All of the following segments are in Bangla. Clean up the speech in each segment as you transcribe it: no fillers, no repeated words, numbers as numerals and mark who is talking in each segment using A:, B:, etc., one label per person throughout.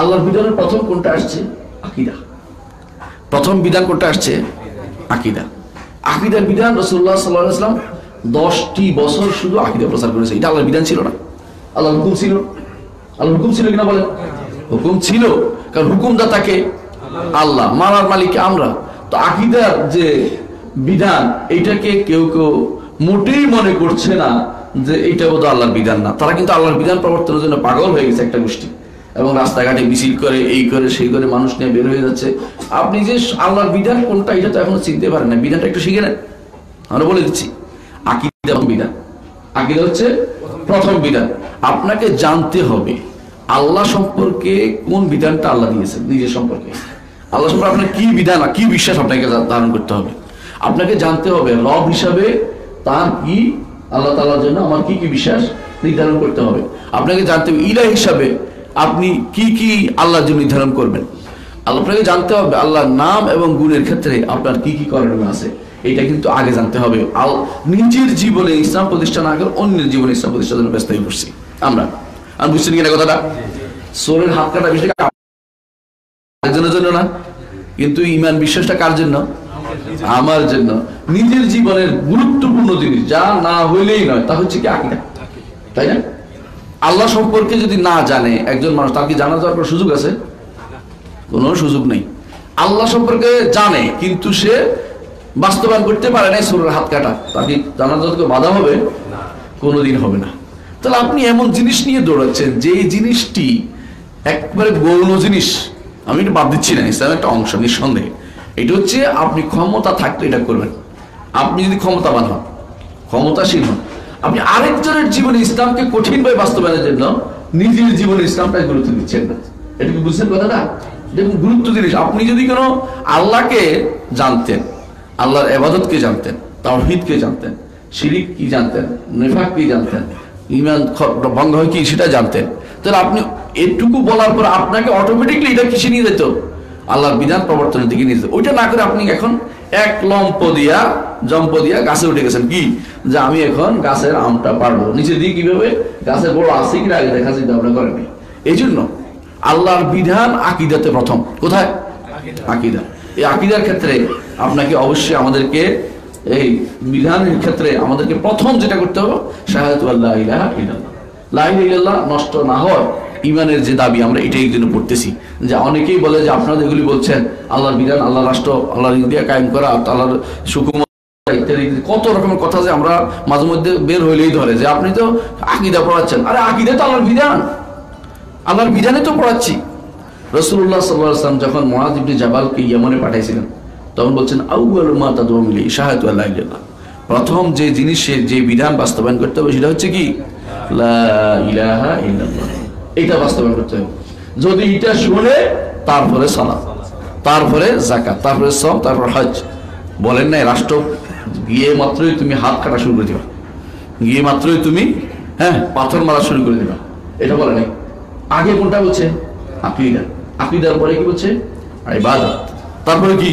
A: আল্লাহর বিধানের প্রথম কোনটা আসছে? আকীদা। প্রথম বিধান কোনটা আসছে? আকীদা। আকীদার বিধান রাসূলুল্লাহ সাল্লাল্লাহু আলাইহি ওয়াসাল্লাম 10টি বছর শুধু আকীদা প্রচার করেছে। এটা আল্লাহর বিধান ছিল না, আল্লাহর হুকুম ছিল। আল্লাহর হুকুম ছিল কিনা বলেন? হুকুম ছিল, কারণ হুকুমদাতাকে আল্লাহ, মানার মালিক আমরা। তো আকীদার যে বিধান, এইটাকে কেউ কেউ মোটেই মনে করছে না যে এটা বোধহয় আল্লাহর বিধান না। তারা কিন্তু আল্লাহর বিধান প্রবর্তনের জন্য পাগল হয়ে গেছে একটা গোষ্ঠী, এবং রাস্তাঘাটে মিছিল করে, এই করে সেই করে মানুষ নিয়ে বের হয়ে যাচ্ছে। আপনি যে আল্লাহর বিধান কোনটা এটা তো এখনো চিনতে পারেন না। বিধানটা একটু শিখে নেন, আমরা বলে দিচ্ছি। আকীদা বিধান, আকীদা হচ্ছে প্রথম বিধান। আপনাকে জানতে হবে আল্লাহ সম্পর্কে কোন বিধানটা আল্লাহ দিয়েছেন, নিজের সম্পর্কে আল্লাহ সম্পর্কে আপনার কি বিধান, কি বিশ্বাস আপনাকে ধারণ করতে হবে। আপনাকে জানতে হবে রব হিসাবে তার কি, আল্লাহ তাআলার জন্য আমার কি কি বিশ্বাস নির্ধারণ করতে হবে। আপনাকে জানতে হবে ইলাহ হিসাবে আপনি কি কি আল্লাহর জন্য নির্ধারণ করবেন। আপনাকে জানতে হবে আল্লাহর নাম এবং গুণের ক্ষেত্রে আপনার কি কি করণীয় আছে। এটা কিন্তু আগে জানতে হবে। নিজের জীবনে ইসলাম প্রতিষ্ঠা না করে অন্যের জীবনে ইসলাম প্রতিষ্ঠার জন্য ব্যস্ত হয়ে পড়ছি আমরা। আর বুঝছেন কিনা কথাটা? সোরের হাত কাটা বিষয়টা আরেকজনের জন্য না, কিন্তু ইমান বিশ্বাসটা কার জন্য? আমার জন্য। নিজের জীবনের গুরুত্বপূর্ণ জিনিস যা না হইলেই নয়, তা হচ্ছে কি আকীদা, তাই না? আল্লাহ সম্পর্কে যদি না জানে একজন মানুষ, তার কি জানা যাওয়ার কোনো সুযোগ আছে? কোনো সুযোগ নেই। আল্লাহ সম্পর্কে জানে কিন্তু সে বাস্তবায়ন করতে পারে না, সোরের হাত কাটা, তার কি জানা যাওয়ার বাধা হবে? কোনোদিন হবে না। তাহলে আপনি এমন জিনিস নিয়ে দৌড়াচ্ছেন যে জিনিসটি একবারে গৌণ জিনিস। আমি এটা বাদ দিচ্ছি না, ইসলামের একটা অংশ নিঃসন্দেহে। এটা হচ্ছে আপনি ক্ষমতা থাকলে এটা করবেন। আপনি যদি ক্ষমতাবান হন, ক্ষমতাশীল হন, আপনি আরেকজনের জীবনে ইসলামকে কঠিনভাবে বাস্তবায়নের জন্য নিজের জীবনে ইসলামটাই গুরুত্ব দিচ্ছেন না। এটা কি বুঝছেন কথাটা? দেখুন গুরুত্ব জিনিস। আপনি যদি কোনো আল্লাহকে জানতেন, আল্লাহর ইবাদতকে জানতেন, তাওহীদকে জানতেন, শিরিক কি জানতেন, নিফাক কি জানতেন, ঈমান ভঙ্গ হয় কি সেটা জানতেন, তাহলে আপনি এটুকু বলার পর আপনাকে অটোমেটিকলি এটা কিসে নিয়ে যেত? আল্লাহর বিধান প্রবর্তনের দিকে নিয়ে যেত। ওইটা না করে আপনি এখন এক জম্প দিয়া গাছে উঠে গেছেন, কি যে আমি এখন গাছের আমটা পারবো। নিচে দিয়ে কিভাবে গাছের বড় আছে কিনা আগে দেখা চিন্তা ভাবনা করেনি। এই জন্য আল্লাহর বিধান আকীদাতে প্রথম। কোথায়? আকীদা। এই আকীদার ক্ষেত্রে আপনাকে অবশ্যই আমাদেরকে, এই বিধানের ক্ষেত্রে আমাদেরকে প্রথম যেটা করতে হবে, শাহাদাতু আল্লা ইলাহা ইল্লাল্লাহ। লা ইলাহা ইল্লাল্লাহ নষ্ট না হয় ইমানের যে দাবি, আমরা এটাই জন্য পড়তেছি। যে অনেকেই বলে যে আপনারা এগুলি বলছেন আল্লাহর বিধান, আল্লাহ রাষ্ট্র, আল্লাহর ইন্ডিয়া কায়েম করা, আল্লাহর হুকুমত ইত্যাদি কত রকমের কথা যে আমরা মাঝে মধ্যে বের হইলেই ধরে যে আপনি তো আকীদা পড়াচ্ছেন। আরে আকীদা তো আল্লাহর বিধান, আল্লাহর বিধানে তো পড়াচ্ছি। রাসূলুল্লাহ সাল্লাল্লাহু আলাইহি ওয়াসাল্লাম যখন মুআয ইবনে জাবালকে ইয়েমনে পাঠাইছিলেন, তখন বলছেন আউয়ালু মা তাদউম ইলাইহি শাহাদাতু আল্লা ইলাহা ইল্লাল্লাহ। প্রথম যে জিনিসের যে বিধান বাস্তবায়ন করতে হবে সেটা হচ্ছে কি? লা ইলাহা ইল্লাল্লাহ। এটা বাস্তবায়ন করতে হবে। যদি এটা শুনে তারপরে সালাত, তারপরে যাকাত, তারপরে সওম, তারপর হজ। বলেন না রাষ্ট্র গিয়ে মাত্রই তুমি হাত কাটা শুরু করে দিবা, গিয়ে মাত্রই তুমি পাথর মারা শুরু করে দিবা, এটা বলে নাই। আগে কোনটা বলছে? আকীদা। আকীদার পরে কি বলছে? ইবাদত। তারপরে কি?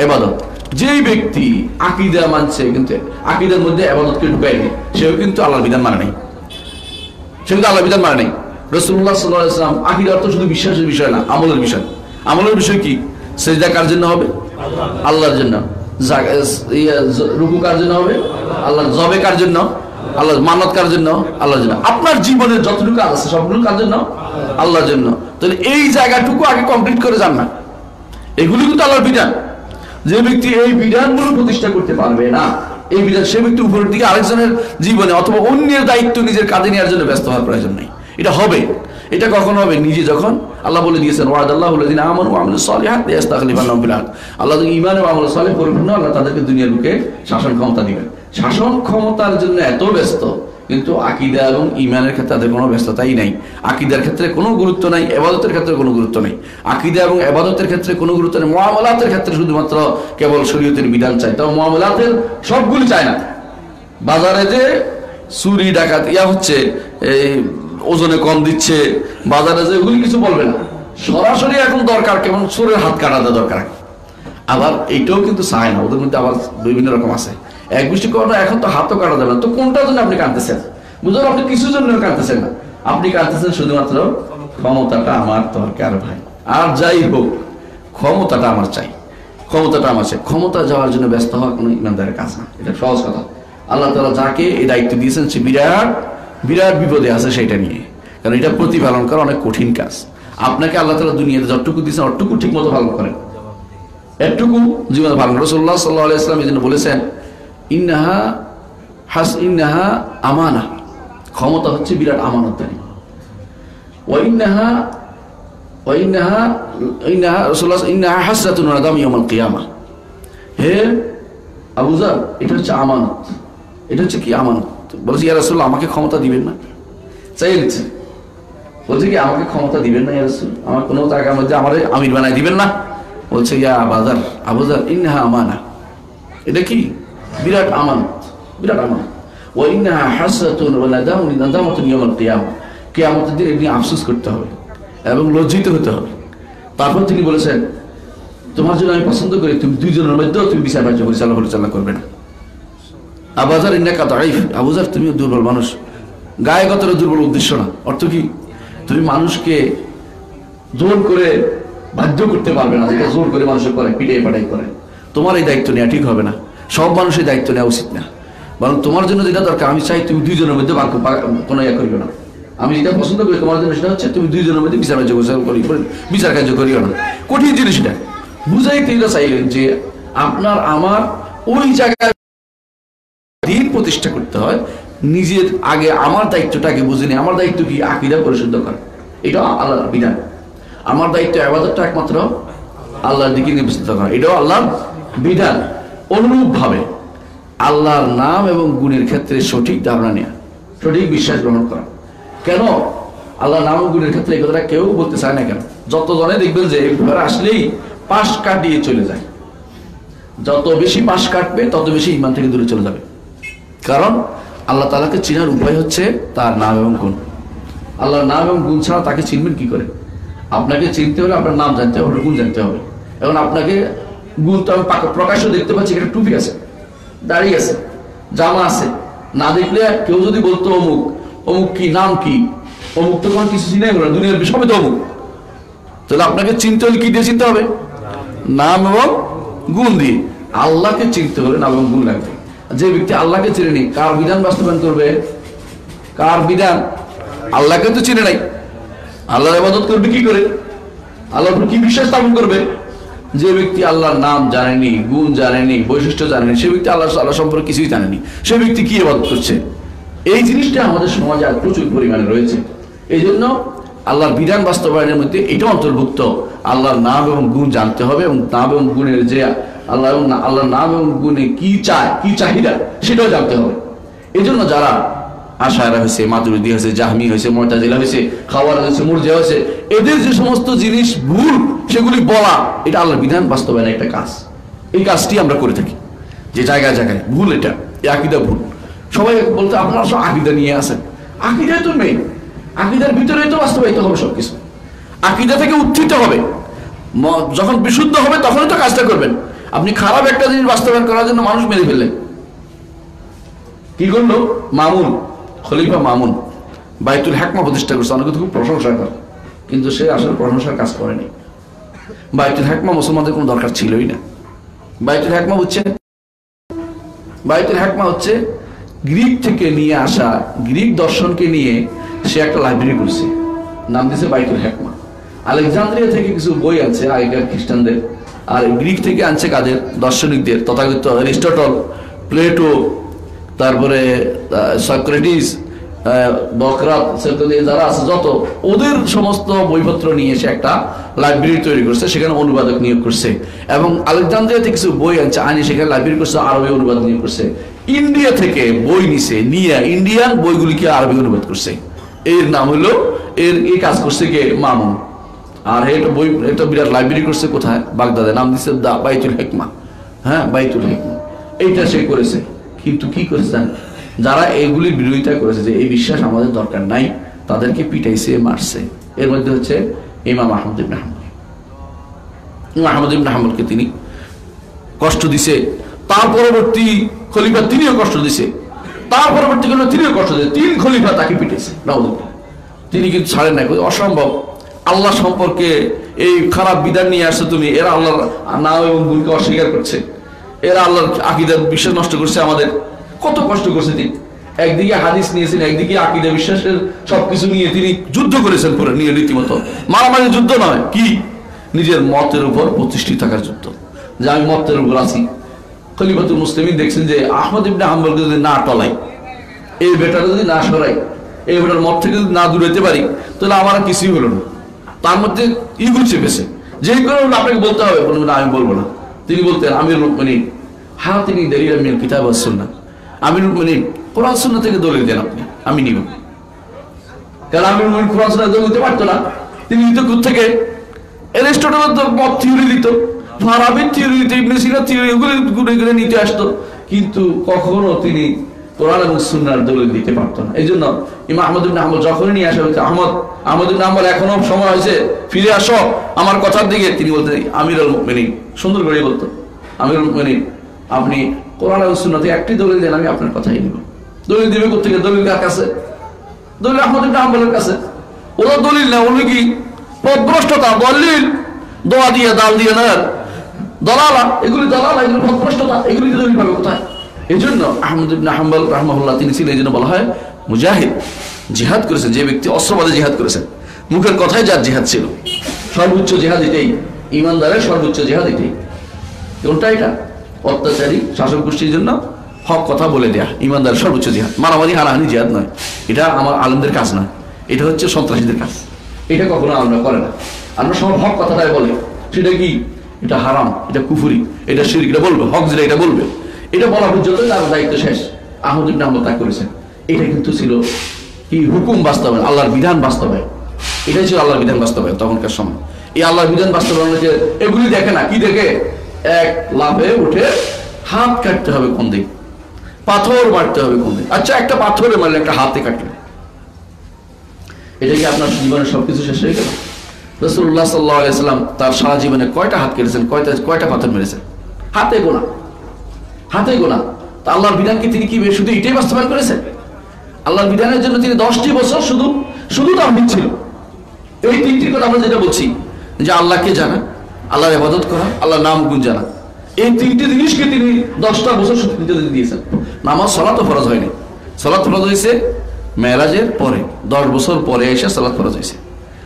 A: ইবাদত। যেই ব্যক্তি আকীদা মানছে কিন্তু আকীদার মধ্যে ইবাদতকে ঢুকায়নি, সেও কিন্তু আল্লাহর বিধান মানে নাই। সে কিন্তু আল্লাহর বিধান মানে নাই। রাসূলুল্লাহ সাল্লাল্লাহু আলাইহি ওয়াসাল্লাম আকীদা অর্থ শুধু বিশ্বাসের বিষয় না, আমলের বিষয়। আমলের বিষয় কি? সিজদা কার জন্য হবে? আল্লাহর জন্য। রুকু কার জন্য হবে? আল্লাহ। জবে কার জন্য? আল্লাহ। মানত কার জন্য? আল্লাহর জন্য। আপনার জীবনের যতটুকু কাজ আছে সবগুলো কার জন্য? আল্লাহর জন্য। তাহলে এই জায়গাটুকু আগে কমপ্লিট করে যান না। এগুলি কিন্তু আল্লাহর বিধান। যে ব্যক্তি এই বিধানগুলো প্রতিষ্ঠা করতে পারবে না, এই বিধান, সে ব্যক্তি উপরের দিকে আরেকজনের জীবনে অথবা অন্যের দায়িত্ব নিজের কাঁধে নেওয়ার জন্য ব্যস্ত হওয়ার প্রয়োজন নেই। এটা হবে। এটা কখন হবে? নিজে যখন আল্লাহ বলে দিয়েছেন ওয়াদাল্লাহুল্লাযিনা আমানু ওয়া আমিলুস সালিহাত লিয়াস্তাখলিফান্নাহুম ফিল আরদ। আল্লাহ যদি ঈমান এবং আমল সালেহ পরিপূর্ণ, আল্লাহ তাদেরকে দুনিয়ার বুকে শাসন ক্ষমতা দিবেন। শাসন ক্ষমতার জন্য এত ব্যস্ত, কিন্তু আকীদা এবং ঈমানের ক্ষেত্রে তাদের কোনো ব্যস্ততাই নাই। আকীদার ক্ষেত্রে কোনো গুরুত্ব নাই, ইবাদতের ক্ষেত্রে কোনো গুরুত্ব নেই। আকীদা এবং ইবাদতের ক্ষেত্রে কোনো গুরুত্ব নেই। মুআমালাতের ক্ষেত্রে শুধুমাত্র কেবল শরীয়তের বিধান চাই, তাও মুআমালাতের সবগুলি চায় না। বাজারে যে চুরি ডাকাত হচ্ছে, এই ওজনে কম দিচ্ছে, বাজারে যে ওগুলি কিছু বলবে না, সরাসরি এখন দরকার কেমন চোরের হাত কাটাতে দরকার। আবার এইটাও কিন্তু চায় না, ওদের মধ্যে আবার বিভিন্ন রকম আছে। এক বৃষ্টি করোনা এখন তো হাতও কাটা যাবে না, তো কোনটার জন্য আপনি কাঁদতেছেন? বুঝলেন, আপনি কিছুর জন্য কাঁদতেছেন না, আপনি কাঁদতেছেন শুধুমাত্র ক্ষমতাটা আমার দরকার ভাই, আর যাই হোক ক্ষমতাটা আমার চাই, ক্ষমতাটা আমার চাই। ক্ষমতা যাওয়ার জন্য ব্যস্ত হওয়া কোনো ইমানদারের কাজ না, এটা সহজ কথা। আল্লাহ তাআলা যাকে এই দায়িত্ব দিয়েছেন সে বিরাট বিরাট বিপদে আছে সেটা নিয়ে, কারণ এটা প্রতিপালন করা অনেক কঠিন কাজ। আপনাকে আল্লাহ তাআলা দুনিয়াতে যতটুকু দিয়েছেন অতটুকু ঠিক মতো পালন করেন, এতটুকু জীবনে পালন। রাসূলুল্লাহ সাল্লাল্লাহু আলাইহি ওয়াসাল্লাম এই জন্য বলেছেন ইন্নাহা আমানা, ক্ষমতা হচ্ছে বিরাট আমানতদারি। ইন্নাহা হাসরাতুন ওয়া নাদাম ইয়াউমাল কিয়ামাহ। হে আবু যার, এটা হচ্ছে আমানত। এটা হচ্ছে কি আমানত? বলছে ইয়া রাসূলুল্লাহ আমাকে ক্ষমতা দিবেন না? চাইয়ে দিচ্ছে, বলছে কি আমাকে ক্ষমতা দিবেন না ইয়া রাসূল, আমার কোনো জায়গার মধ্যে আমারে আমির বানাই দিবেন না? বলছে ইয়া আবু যার ইন্নাহা আমানা, এটা কি বিরাট আমানত, বিরাট আমানত। ওয়া ইন্নাহা হাসরাতুন ওয়া নাদামাতুন ইয়াউমাল কিয়ামাহ, কিয়ামতের দিন এটি আফসোস করতে হবে এবং লজ্জিত হতে হবে। তারপর তিনি বলেছেন তোমার জন্য আমি পছন্দ করি তুমি দুইজনের মধ্যেও তুমি বিচার বাচ্চা পরিচালনা করবে না। আবু যার ইন্নাকা দাঈফ, আবু যার তুমি দুর্বল মানুষ, গায়ে গতরে দুর্বল উদ্দেশ্য না। অর্থ কি? তুমি মানুষকে জোর করে বাধ্য করতে পারবে না, যেটা জোর করে মানুষের করে, পিটাই পাটাই করে। তোমার এই দায়িত্ব নেওয়া ঠিক হবে না, সব মানুষের দায়িত্ব নেওয়া উচিত না। বরং তোমার জন্য যেটা দরকার, আমি চাই তুমি দুইজনের মধ্যে কোনো ইয়া করবে না। আমি যেটা পছন্দ করি তোমার জন্য সেটা হচ্ছে তুমি দুইজনের মধ্যে বিচার কার্য করিও না। কঠিন জিনিস এটা বুঝাইতে চাইলেন যে আপনার আমার ওই জায়গায় দিন প্রতিষ্ঠা করতে হয়, নিজের আগে আমার দায়িত্বটাকে বুঝে নিয়ে, আমার দায়িত্ব কি আকীদা পরিশুদ্ধ করা, এটা আল্লাহর বিধান। আমার দায়িত্ব ইবাদতটা একমাত্র আল্লাহর দিকে নির্দেশিত করা, এটাও আল্লাহর বিধান। অনুরূপ ভাবে আল্লাহর নাম এবং গুণের ক্ষেত্রে সঠিক ধারণা নেওয়া, সঠিক বিশ্বাস গ্রহণ করা। কেন আল্লাহর নাম এবং গুণের ক্ষেত্রে এই কথাটা কেউ বলতে চায় না কেন? যতজনে দেখবেন যে এবার আসলেই পাশ কাটিয়ে চলে যায়, যত বেশি পাশ কাটবে তত বেশি ঈমান থেকে দূরে চলে যাবে। কারণ আল্লাহ তাআলাকে চেনার উপায় হচ্ছে তার নাম এবং গুণ। আল্লাহর নাম এবং গুণ ছাড়া তাকে চিনবেন কি করে? আপনাকে চিনতে হলে আপনার নাম জানতে হবে, গুণ জানতে হবে। এখন আপনাকে গুণ তো আমি প্রকাশ্য দেখতে পাচ্ছি, একটা টুপি আছে, দাড়ি আছে, জামা আছে, না দেখলে কেউ যদি বলতো অমুক অমুক কি নাম কি, অমুক তো কোনো কিছু চিনে না, দুনিয়ার সবে তো অমুক। তাহলে আপনাকে চিনতে হলে কি দিয়ে চিনতে হবে? নাম এবং গুণ দিয়ে। আল্লাহকে চিনতে হলে নাম এবং গুণ লাগবে। যে ব্যক্তি আল্লাহকে চিনেনি, কার বিধান বাস্তবায়ন করবে? কার বিধান? আল্লাহকে তো চিনে নাই, আল্লাহর ইবাদত করবে কি করে? আল্লাহর উপর কি বিশ্বাস স্থাপন করবে? যে ব্যক্তি আল্লাহর নাম জানেনি, গুণ জানেনি, বৈশিষ্ট্য জানেনি, সে ব্যক্তি আল্লাহ সম্পর্কে কিছুই জানেনি, সে ব্যক্তি কি ইবাদত করছে? এই জিনিসটা আমাদের সমাজে আর প্রচুর পরিমাণে রয়েছে। এই জন্য আল্লাহর বিধান বাস্তবায়নের মধ্যে এটা অন্তর্ভুক্ত, আল্লাহর নাম এবং গুণ জানতে হবে এবং নাম এবং গুণের যে আল্লাহর নাম এবং গুণে কি চায়, কি চাহিদা, সেটাও জানতে হবে। এই জন্য যারা আশায়রা হয়েছে, মাতুরিদি হয়েছে, জাহমি হয়েছে, মুতাজিলা হয়েছে, খাওয়ার হয়েছে, মুরজিয়া হয়েছে, এদের যে সমস্ত জিনিস ভুল সেগুলি বলা, এটা আল্লাহর বিধান বাস্তবায়নের একটা কাজ। এই কাজটি আমরা করে থাকি, যে জায়গায় জায়গায় ভুল, এটা এই আকীদা ভুল। সবাই বলতে আপনারা সব আকীদা নিয়ে আসেন, আকীদাই তো নেই, আকীদার ভিতরে তো বাস্তবায়িত হবে সবকিছু। আকীদা থেকে উত্থিত হবে, যখন বিশুদ্ধ হবে তখনই তো কাজটা করবেন। আপনি খারাপ একটা জিনিস বাস্তবায়ন করার জন্য মানুষ মেরে ফেললেন, কি করলো? মামুন, খলিফা মামুন বাইতুল হিকমা প্রতিষ্ঠা করছে, অনেকে খুব প্রশংসা করে, কিন্তু সে আসলে প্রশংসার কাজ করেনি। বাইতুল হিকমা মুসলমানদের কোনো দরকার ছিলই না। বাইতুল হিকমা বুঝছেন? বাইতুল হিকমা হচ্ছে গ্রিক থেকে নিয়ে আসা, গ্রিক দর্শনকে নিয়ে সে একটা লাইব্রেরি করছে, নাম দিয়েছে বাইতুল হিকমা। আলেকজান্দ্রিয়া থেকে কিছু বই আছে আগেকার খ্রিস্টানদের, আর গ্রিক থেকে আনছে কাদের? দার্শনিকদের, তথাকথিত অ্যারিস্টটল, প্লেটো, তারপরে সক্রেটিস, বকরাত, যারা আছে যত, ওদের সমস্ত বইপত্র নিয়ে এসে একটা লাইব্রেরি তৈরি করছে, সেখানে অনুবাদক নিয়োগ করছে। এবং আলেকজান্দ্রিয়াতে কিছু বই আনছে, আনি সেখানে লাইব্রেরি করছে, আরবি অনুবাদ নিয়োগ করছে। ইন্ডিয়া থেকে বই নিয়ে ইন্ডিয়ান বইগুলিকে আরবি অনুবাদ করছে। এর নাম হলো, এই কাজ করছে কে? মামুন। আর এটা বই, একটা বিরাট লাইব্রেরি করছে কোথায়? বাগদাদে, নাম দিচ্ছে বাইতুল হিকমা। হ্যাঁ, বাইতুল হিকমা, এইটা সে করেছে। কিন্তু কি করেছেন? যারা এইগুলির বিরোধিতা করেছে, যে এই বিশ্বাস আমাদের দরকার নাই, তাদেরকে পিটাইছে, মারছে। এর মধ্যে হচ্ছে ইমাম আহমদ ইবনে হাম্বল। ইমাম আহমদ ইবনে হাম্বলকে তিনি কষ্ট দিছে, তার পরবর্তী খলিফা তিনিও কষ্ট দিছে, তার পরবর্তী খলিফা তিনিও কষ্ট দিছে, 3 খলিফা তাকে পিটেছে। তিনি কিন্তু ছাড়েন না, অসম্ভব, আল্লাহ সম্পর্কে এই খারাপ বিধান নিয়ে আসছে তুমি, এরা আল্লাহর নাম এবং গুণকে অস্বীকার করছে, এরা আল্লাহর আকীদার বিশ্বাস নষ্ট করছে, আমাদের কত কষ্ট করছে তিনি। একদিকে হাদিস নিয়েছেন, একদিকে আকীদা বিশ্বাসের সবকিছু নিয়ে তিনি যুদ্ধ করেছেন পুরো নিয়ে, রীতিমতো মারামারি যুদ্ধ নয়, কি নিজের মতের উপর প্রতিষ্ঠিত থাকার যুদ্ধ, যে আমি মতের উপর আছি। খলিফাতুল মুসলিমিন দেখছেন যে আহমদ ইবনে হাম্বলকে যদি না টলাই, এই বেটাটা যদি না সরাই, এই বেটার মত থেকে যদি না দূরাইতে পারি, তাহলে আমার কিছুই হলো না। তার মধ্যে ইগো চেপেছে, যে কোনো আপনাকে বলতে হবে, বলবেন আমি বলবো না। তিনি বলতেন আমিরুল মুমিনিন হ্যাঁ তিনি দলিল মিনাল কিতাব ওয়াস সুন্নাহ, আমিরুল মুমিনিন কোরআন সুন্নাহ থেকে দলিল দেন আপনি, আমি নিব। কারণ আমিরুল মুমিনিন কোরআন সুন্নাহ দলিল দিতে পারতো না, তিনি দিত থেকে অ্যারিস্টটলের তো মত থিওরি দিত, ফারাবির থিওরি দিত, ইবনে সিনার থিওরি, এগুলো নিতে আসতো, কিন্তু কখনো তিনি কোরআন এবং সুন্নাহর দলিল দিতে পারতো না। এই জন্য ইমাম আহমদ ইবনে হাম্বল যখনই নিয়ে আসা হয়েছে, আহমদ ইবনে হাম্বল এখনো সময় হয়েছে, ফিরে আসো আমার কথার দিকে, তিনি বলতেন আমিরুল মুমিনিন, সুন্দর করে বলতো আমিরুল মুমিনিন আপনি কোরআন এবং সুন্নাহ থেকে একটি দলিল দেন, আমি আপনার কথাই নিব। দলিল দিবে কোথেকে? দলিল কার কাছে? দলিল আহমদ ইবনে হাম্বলের কাছে। ওরা দলিল না, ওগুলো কি পথভ্রষ্টতা, দলিল দোয়া দিয়ে দাল দিয়ে না, দলালা, এগুলি দলালা, এগুলি পথভ্রষ্টতা, এগুলি দলিল পাবে কোথায়? এই জন্য আহমদ ইবনে হাম্বল রাহমাহুল্লাহ তিনি ছিলেন, এই জন্য বলা হয় মুজাহিদ, জিহাদ করেছেন যে ব্যক্তি, অস্ত্রবাদে জিহাদ করেছেন, মুখের কথাই যার জিহাদ ছিল। সর্বোচ্চ জিহাদ এটাই, ইমানদারের সর্বোচ্চ জিহাদ এটাই। কোনটা? এটা অত্যাচারী শাসক গোষ্ঠীর জন্য হক কথা বলে দেয়া ইমানদারের সর্বোচ্চ জিহাদ। মারামারি হানাহানি জিহাদ নয়, এটা আমার আলেমদের কাজ না, এটা হচ্ছে সন্ত্রাসীদের কাজ। এটা কখনো আমরা করে না, আমরা সব হক কথাটাই বলে, সেটা কি? এটা হারাম, এটা কুফরি, এটা শিরক, এটা বলবে, হক যেটা এটা বলবে, এটা বলা পর্যন্ত তার দায়িত্ব শেষ। আহমদ ইবনে হাম্বল তা করেছেন। এটা কিন্তু ছিল কি? হুকুম বাস্তবায়ন, আল্লাহর বিধান বাস্তবায়ন, এটাই ছিল আল্লাহর বিধান বাস্তবায়ন তখনকার সময়। এই আল্লাহর বিধান বাস্তবায়ন যে এগুলি দেখে না, কি দেখে? এক লাফে উঠে হাত কাটতে হবে কোন দিক, পাথর মারতে হবে কোন দিক। আচ্ছা, একটা পাথরে মারলে, একটা হাতে কাটলে, এটা কি আপনার জীবনের সবকিছু শেষ হয়ে গেল? রাসূলুল্লাহ সাল্লাল্লাহু আলাইহি ওয়াসাল্লাম তার সারা জীবনে কয়টা হাত কেটেছেন, কয়টা পাথর মেরেছেন? হাতে গোনা, হাতে গোনা। তা আল্লাহর বিধানকে তিনি কি শুধু এটাই বাস্তবায়ন করেছেন? আল্লাহর বিধানের জন্য তিনি 10টি বছর শুধু তাওহীদ ছিল। এই তিনটির কথা আমরা যেটা বলছি, যে আল্লাহকে জানা, আল্লাহর ইবাদত করা, আল্লাহর নাম গুণ জানা, এই তিনটি জিনিসকে তিনি 10টা বছর শুধু দিয়েছেন। নামাজ সালাত ফরজ হয়নি, সালাত ফরজ হয়েছে মেরাজের পরে, 10 বছর পরে এসে সালাত ফরজ হয়েছে।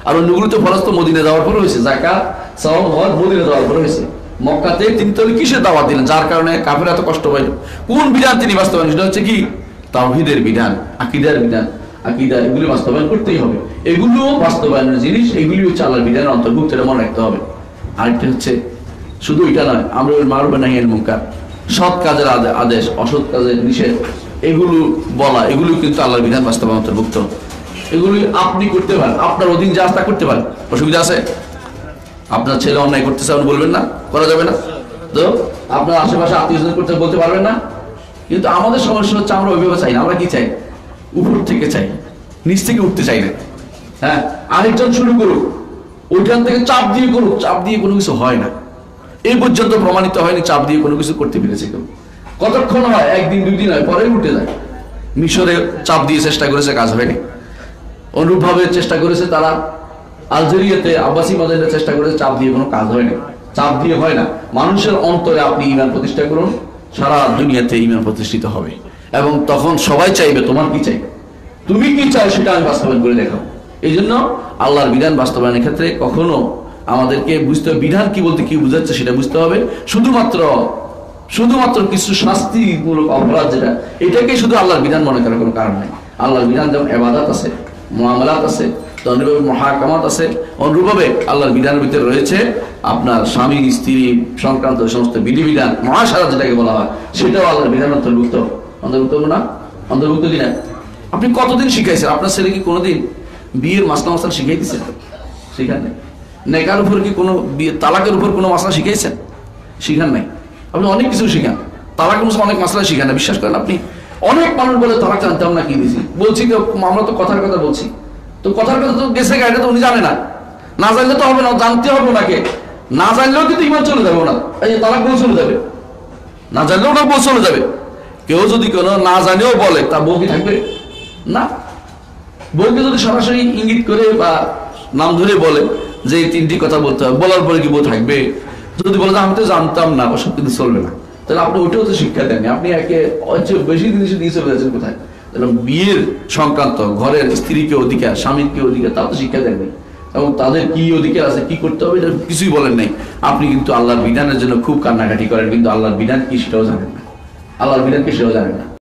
A: আর অন্যগুলো তো ফরজ তো মদিনা যাওয়ার পরে হয়েছে, যাকাত সাওম হজ মদিনা যাওয়ার পরে হয়েছে। মক্কাতে তিনি তাহলে কিসের দাওয়াত দিলেন, যার কারণে কাফেররা এত কষ্ট পাইল? কোন বিধান তিনি বাস্তবায়ন? সেটা হচ্ছে কি? তাওহীদের বিধান, আকীদার বিধান, আকীদা এগুলি বাস্তবায়ন করতেই হবে। এগুলো বাস্তবায়নের জিনিস, এগুলি হচ্ছে আল্লাহর বিধানের অন্তর্ভুক্ত, এটা মনে রাখতে হবে। আরেকটা হচ্ছে শুধু এটা নয়, আমরা মারুফ ওয়া নাহি আনিল মুনকার, সৎ কাজের আদেশ, অসৎ কাজের নিষেধ, এগুলো বলা, এগুলো কিন্তু আল্লাহর বিধান বাস্তবায়ন অন্তর্ভুক্ত। এগুলি আপনি করতে পারেন, আপনার অধীন যা তা করতে পারেন, অসুবিধা আছে? আপনার ছেলে অন্যায় করতেছে, আপনি বলবেন না, করা যাবে না? তো আপনার আশেপাশে আত্মীয়স্বজন করতে বলতে পারবেন না? কিন্তু আমাদের সমস্যা হচ্ছে আমরা ওইভাবে চাই না, আমরা কি চাই? উপর থেকে চাই, নিচ থেকে উঠতে চাই না। হ্যাঁ, আরেকজন শুরু করুক, ওইখান থেকে চাপ দিয়ে করুক, চাপ দিয়ে কোনো কিছু হয় না। এই পর্যন্ত প্রমাণিত হয়নি চাপ দিয়ে কোনো কিছু করতে পেরেছে কেউ। কতক্ষণ হয়? 1 দিন 2 দিন হয়, পরেই উঠে যায়। মিশরে চাপ দিয়ে চেষ্টা করেছে, কাজ হয়নি। অনুরূপভাবে চেষ্টা করেছে তারা আলজেরিয়াতে, আব্বাসি মাদানিতে চেষ্টা করেছে, চাপ দিয়ে কোনো কাজ হয়নি। চাপ দিয়ে হয় না, মানুষের অন্তরে আপনি ঈমান প্রতিষ্ঠা করুন, সারা দুনিয়াতে ঈমান প্রতিষ্ঠিত হবে। এবং তখন সবাই চাইবে তোমার কি চাই, তুমি কি চাও সেটা আমি বাস্তবায়ন করে দেখাবো। এই জন্য আল্লাহর বিধান বাস্তবায়নের ক্ষেত্রে কখনো আমাদেরকে বুঝতে হবে, বিধান কি বলতে কি বুঝাচ্ছে সেটা বুঝতে হবে। শুধুমাত্র কিছু শাস্তিমূলক অপরাধ যেটা, এটাকে শুধু আল্লাহর বিধান মনে করার কোনো কারণ নেই। আল্লাহর বিধান যেমন ইবাদত আছে, মুআমালাত আছে, অনুরূপভাবে মহাকামাত আছে, অনুরূপভাবে আল্লাহর বিধানের ভিতরে রয়েছে আপনার স্বামী স্ত্রী সংক্রান্ত সমস্ত বিধিবিধান, মহাসারা যেটাকে বলা হয়, সেটাও আল্লাহর বিধান অন্তর্ভুক্ত না? অন্তর্ভুক্ত কিনা? আপনি কতদিন শিখাইছেন? আপনার ছেলে কি কোনোদিন বিয়ের মাসলা মাসলা শিখাই দিচ্ছেন? শিখান নাই। নেকার উপর কি কোনো তালাকের উপর কোনো মাসলা শিখাইছেন? শিখান নাই। আপনি অনেক কিছু শিখান, তালাকের মধ্যে অনেক মাসলা শিখান না, বিশ্বাস করেন। আপনি অনেক মানুষ বলে তালাক জানতাম না, কি দিয়েছি বলছি, আমরা তো কথার কথা বলছি, তো কথার কথা তো গেছে গাড়িটা তো উনি জানে না, না জানলে তো হবে না, জানতে হবে ওনাকে। না জানলেও কিন্তু ইমান চলে যাবে ওনার, এই তালাক বউ চলে যাবে, না জানলেও ওনার বউ চলে যাবে। কেউ যদি কোনো না জানেও বলে, তার বউ কি থাকবে? না। বউকে যদি সরাসরি ইঙ্গিত করে বা নাম ধরে বলে যে এই তিনটি কথা বলতে হবে, বলার পরে কি বউ থাকবে? যদি বলে যে আমি তো জানতাম না, ওসব কিন্তু চলবে না। তাহলে আপনি ওইটাও তো শিক্ষা দেননি, আপনি একে বেশি জিনিস দিয়ে চলে যাচ্ছেন কোথায়? এবং বিয়ের সংক্রান্ত ঘরের স্ত্রীকে অধিকার, স্বামীকে অধিকার, তাও তো শিক্ষা দেননি। এবং তাদের কি অধিকার আছে, কি করতে হবে, এটা কিছুই বলেন নাই। আপনি কিন্তু আল্লাহর বিধানের জন্য খুব কান্নাকাটি করেন, কিন্তু আল্লাহর বিধান কি সেটাও জানেন না, আল্লাহর বিধান কি সেটাও জানেন না।